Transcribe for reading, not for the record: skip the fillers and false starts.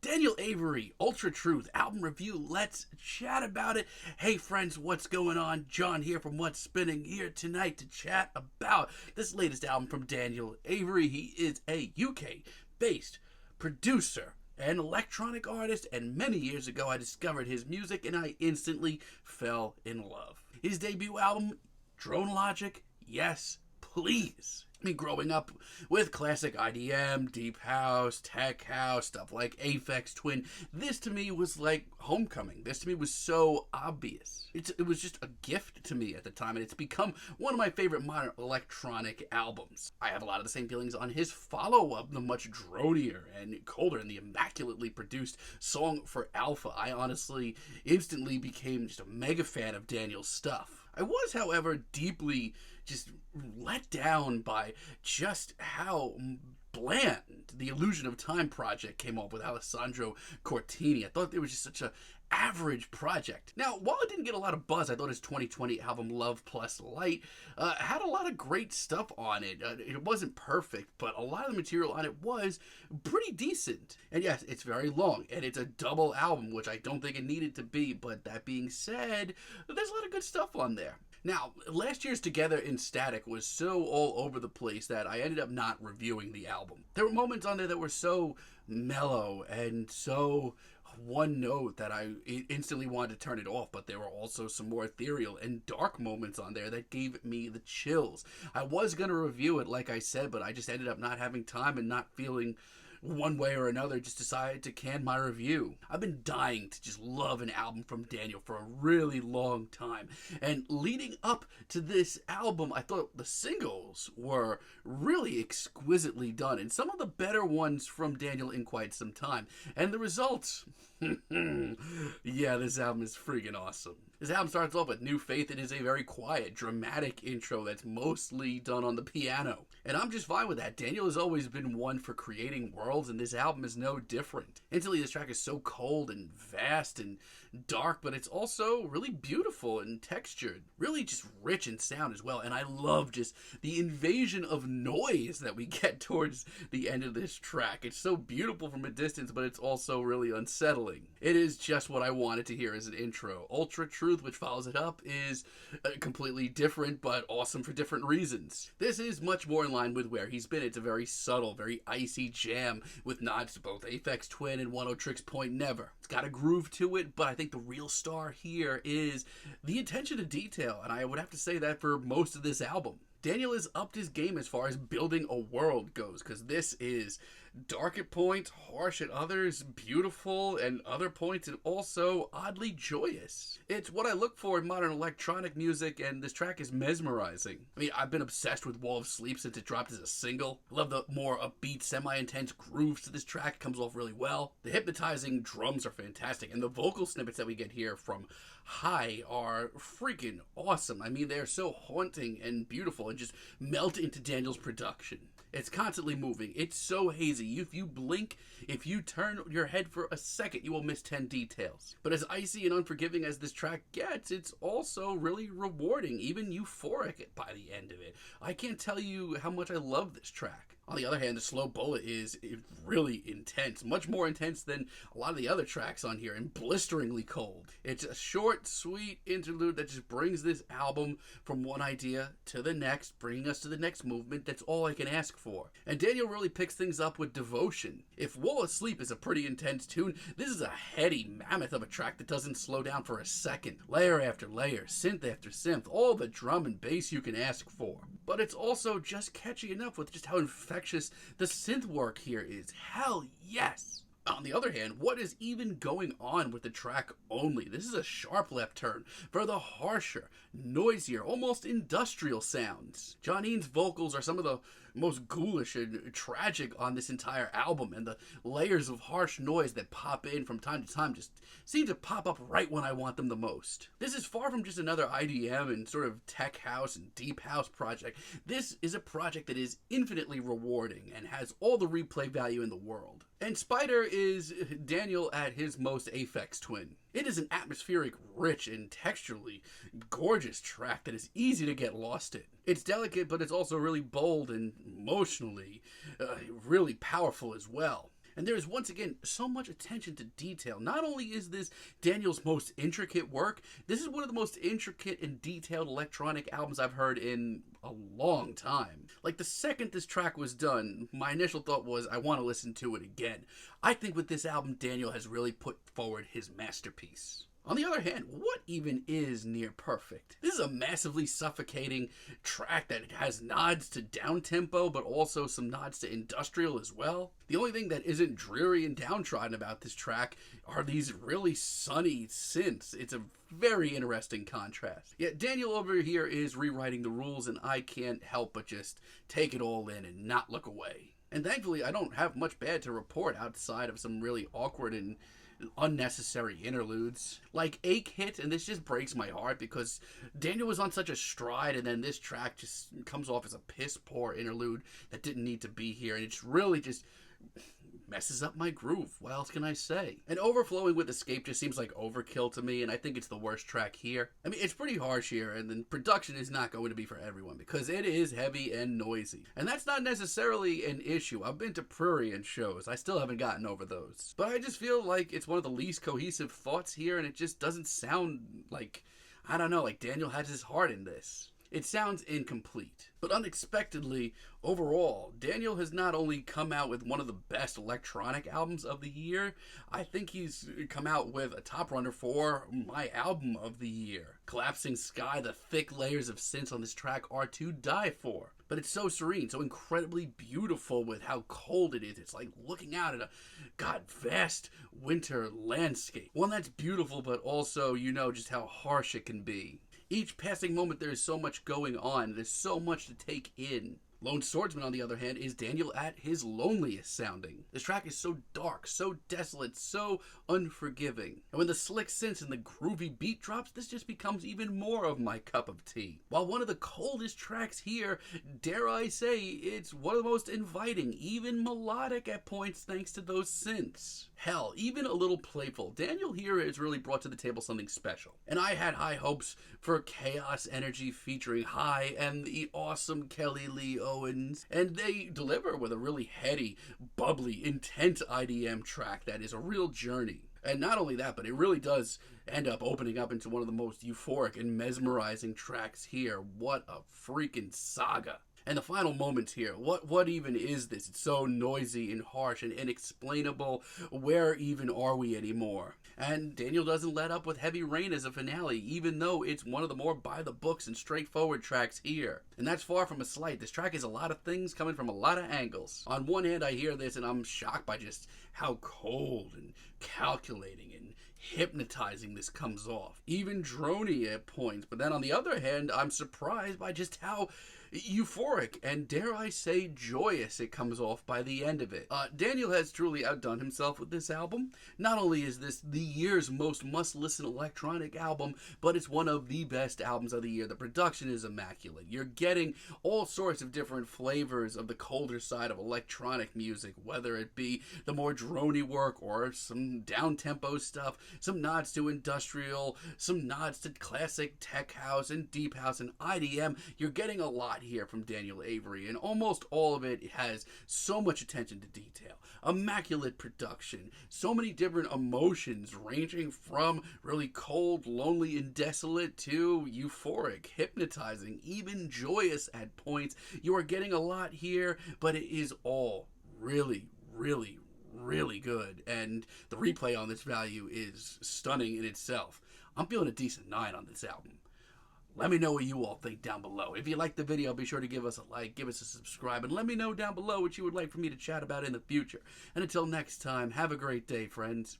Daniel Avery, Ultra Truth, album review. Let's chat about it. Hey friends, what's going on? John here from What's Spinning, here tonight to chat about this latest album from Daniel Avery. He is a UK-based producer and electronic artist, and many years ago I discovered his music and I instantly fell in love. His debut album, Drone Logic, yes, please. I mean, growing up with classic IDM, deep house, tech house, stuff like Aphex Twin, this to me was like homecoming. This to me was so obvious. It was just a gift to me at the time, and it's become one of my favorite modern electronic albums. I have a lot of the same feelings on his follow-up, the much dronier and colder and the immaculately produced Song for Alpha. I honestly instantly became just a mega fan of Daniel's stuff. I was, however, deeply just let down by just how bland the Illusion of Time project came up with Alessandro Cortini. I thought it was just such a average project. Now, while it didn't get a lot of buzz, I thought his 2020 album Love Plus Light had a lot of great stuff on it. It wasn't perfect, but a lot of the material on it was pretty decent. And yes, it's very long, and it's a double album, which I don't think it needed to be, but that being said, there's a lot of good stuff on there. Now, last year's Together in Static was so all over the place that I ended up not reviewing the album. There were moments on there that were so mellow and so one note that I instantly wanted to turn it off, but there were also some more ethereal and dark moments on there that gave me the chills. I was going to review it, like I said, but I just ended up not having time and not feeling one way or another, just decided to can my review. I've been dying to just love an album from Daniel for a really long time, and leading up to this album, I thought the singles were really exquisitely done, and some of the better ones from Daniel in quite some time. And the results, yeah, this album is freaking awesome. This album starts off with New Faith. It is a very quiet, dramatic intro that's mostly done on the piano. And I'm just fine with that. Daniel has always been one for creating worlds, and this album is no different. Instantly, this track is so cold and vast and dark, but it's also really beautiful and textured. Really just rich in sound as well. And I love just the invasion of noise that we get towards the end of this track. It's so beautiful from a distance, but it's also really unsettling. It is just what I wanted to hear as an intro. Ultra Truth, which follows it up, is completely different, but awesome for different reasons. This is much more in line with where he's been. It's a very subtle, very icy jam with nods to both Aphex Twin and Oneohtrix Point Never. It's got a groove to it, but I think the real star here is the attention to detail, and I would have to say that for most of this album. Daniel has upped his game as far as building a world goes, because this is dark at points, harsh at others, beautiful at other points, and also oddly joyous. It's what I look for in modern electronic music, and this track is mesmerizing. I mean, I've been obsessed with Wall of Sleep since it dropped as a single. I love the more upbeat, semi-intense grooves to this track. It comes off really well. The hypnotizing drums are fantastic, and the vocal snippets that we get here from High are freaking awesome. I mean, they're so haunting and beautiful and just melt into Daniel's production. It's constantly moving. It's so hazy. If you blink, if you turn your head for a second, you will miss 10 details. But as icy and unforgiving as this track gets, it's also really rewarding, even euphoric by the end of it. I can't tell you how much I love this track. On the other hand, the Slow Bullet is really intense, much more intense than a lot of the other tracks on here, and blisteringly cold. It's a short, sweet interlude that just brings this album from one idea to the next, bringing us to the next movement. That's all I can ask for. And Daniel really picks things up with devotion. If Wall of Sleep is a pretty intense tune, this is a heady mammoth of a track that doesn't slow down for a second. Layer after layer, synth after synth, all the drum and bass you can ask for. But it's also just catchy enough with just how infectious the synth work here is. Hell yes! On the other hand, what is even going on with the track Only? This is a sharp left turn for the harsher, noisier, almost industrial sounds. Johnny's vocals are some of the most ghoulish and tragic on this entire album, and the layers of harsh noise that pop in from time to time just seem to pop up right when I want them the most. This is far from just another IDM and sort of tech house and deep house project. This is a project that is infinitely rewarding and has all the replay value in the world. And Spider is Daniel at his most Aphex Twin. It is an atmospheric, rich, and texturally gorgeous track that is easy to get lost in. It's delicate, but it's also really bold and emotionally really powerful as well. And there is once again so much attention to detail. Not only is this Daniel's most intricate work, this is one of the most intricate and detailed electronic albums I've heard in a long time. Like, the second this track was done, my initial thought was, I want to listen to it again. I think with this album, Daniel has really put forward his masterpiece. On the other hand, what even is near perfect? This is a massively suffocating track that has nods to downtempo, but also some nods to industrial as well. The only thing that isn't dreary and downtrodden about this track are these really sunny synths. It's a very interesting contrast. Yet Daniel over here is rewriting the rules, and I can't help but just take it all in and not look away. And thankfully, I don't have much bad to report outside of some really awkward and unnecessary interludes. Like Ache Hit, and this just breaks my heart because Daniel was on such a stride, and then this track just comes off as a piss poor interlude that didn't need to be here, and it's really just messes up my groove. What else can I say? And overflowing with Escape just seems like overkill to me, and I think it's the worst track here. I mean, it's pretty harsh here, and the production is not going to be for everyone because it is heavy and noisy. And that's not necessarily an issue. I've been to Prurient shows. I still haven't gotten over those. But I just feel like it's one of the least cohesive thoughts here, and it just doesn't sound like, I don't know, like Daniel has his heart in this. It sounds incomplete. But unexpectedly, overall, Daniel has not only come out with one of the best electronic albums of the year, I think he's come out with a top runner for my album of the year. Collapsing Sky, the thick layers of synths on this track are to die for. But it's so serene, so incredibly beautiful with how cold it is. It's like looking out at a, vast winter landscape. One that's beautiful, but also, you know just how harsh it can be. Each passing moment, there is so much going on. There's so much to take in. Lone Swordsman, on the other hand, is Daniel at his loneliest sounding. This track is so dark, so desolate, so unforgiving. And when the slick synths and the groovy beat drops, this just becomes even more of my cup of tea. While one of the coldest tracks here, dare I say, it's one of the most inviting, even melodic at points thanks to those synths. Hell, even a little playful. Daniel here has really brought to the table something special. And I had high hopes for Chaos Energy featuring High and the awesome Kelly Lee Owens. And they deliver with a really heady, bubbly, intense IDM track that is a real journey. And not only that, but it really does end up opening up into one of the most euphoric and mesmerizing tracks here. What a freaking saga. And the final moments here, what even is this? It's so noisy and harsh and inexplainable. Where even are we anymore? And Daniel doesn't let up with Heavy Rain as a finale, even though it's one of the more by the books and straightforward tracks here. And that's far from a slight. This track is a lot of things coming from a lot of angles. On one hand, I hear this and I'm shocked by just how cold and calculating and hypnotizing this comes off. Even drony at points. But then on the other hand, I'm surprised by just how euphoric and, dare I say, joyous it comes off by the end of it. Daniel has truly outdone himself with this album. Not only is this the year's most must-listen electronic album, but it's one of the best albums of the year. The production is immaculate. You're getting all sorts of different flavors of the colder side of electronic music, whether it be the more drony work or some down-tempo stuff, some nods to industrial, some nods to classic tech house and deep house and IDM. You're getting a lot here from Daniel Avery, and almost all of it has so much attention to detail, immaculate production, so many different emotions ranging from really cold, lonely, and desolate to euphoric, hypnotizing, even joyous at points. You are getting a lot here, but it is all really, really, really good, and the replay on this value is stunning in itself. I'm feeling a decent 9 on this album. Let me know what you all think down below. If you liked the video, be sure to give us a like, give us a subscribe, and let me know down below what you would like for me to chat about in the future. And until next time, have a great day, friends.